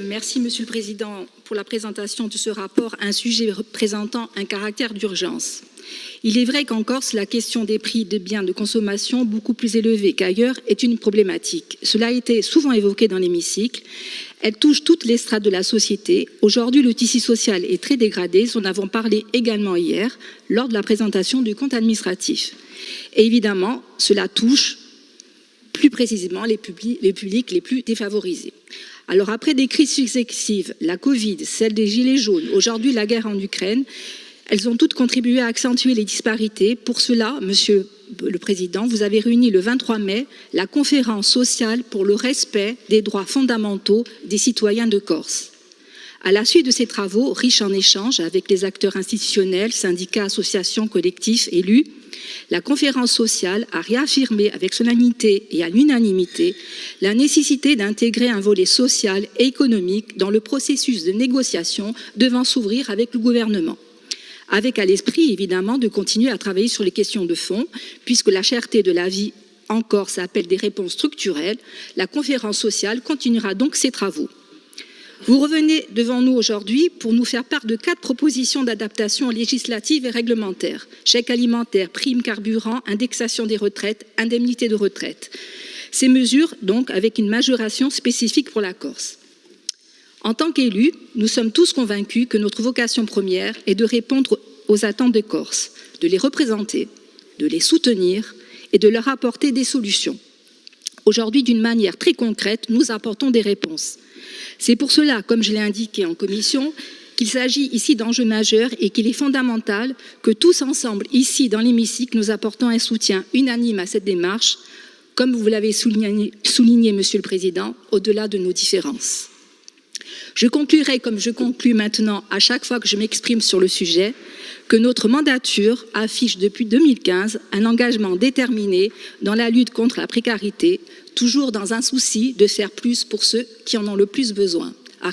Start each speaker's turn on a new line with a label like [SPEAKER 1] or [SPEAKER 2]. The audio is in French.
[SPEAKER 1] Merci, Monsieur le Président, pour la présentation de ce rapport, un sujet présentant un caractère d'urgence. Il est vrai qu'en Corse, la question des prix de biens de consommation beaucoup plus élevés qu'ailleurs est une problématique. Cela a été souvent évoqué dans l'hémicycle. Elle touche toutes les strates de la société. Aujourd'hui, le tissu social est très dégradé. Nous en avons parlé également hier lors de la présentation du compte administratif. Et évidemment, cela touche plus précisément les publics les plus défavorisés. Alors après des crises successives, la Covid, celle des Gilets jaunes, aujourd'hui la guerre en Ukraine, elles ont toutes contribué à accentuer les disparités. Pour cela, Monsieur le Président, vous avez réuni le 23 mai la conférence sociale pour le respect des droits fondamentaux des citoyens de Corse. À la suite de ces travaux, riches en échanges avec les acteurs institutionnels, syndicats, associations, collectifs, élus, la conférence sociale a réaffirmé avec solennité et à l'unanimité la nécessité d'intégrer un volet social et économique dans le processus de négociation devant s'ouvrir avec le gouvernement. Avec à l'esprit, évidemment, de continuer à travailler sur les questions de fond, puisque la cherté de la vie en Corse appelle des réponses structurelles, la conférence sociale continuera donc ses travaux. Vous revenez devant nous aujourd'hui pour nous faire part de 4 propositions d'adaptation législative et réglementaire. Chèque alimentaire, prime carburant, indexation des retraites, indemnité de retraite. Ces mesures, donc, avec une majoration spécifique pour la Corse. En tant qu'élus, nous sommes tous convaincus que notre vocation première est de répondre aux attentes des Corses, de les représenter, de les soutenir et de leur apporter des solutions. Aujourd'hui, d'une manière très concrète, nous apportons des réponses. C'est pour cela, comme je l'ai indiqué en commission, qu'il s'agit ici d'enjeux majeurs et qu'il est fondamental que tous ensemble, ici dans l'hémicycle, nous apportons un soutien unanime à cette démarche, comme vous l'avez souligné, Monsieur le Président, au-delà de nos différences. Je conclurai, comme je conclus maintenant à chaque fois que je m'exprime sur le sujet, que notre mandature affiche depuis 2015 un engagement déterminé dans la lutte contre la précarité, toujours dans un souci de faire plus pour ceux qui en ont le plus besoin.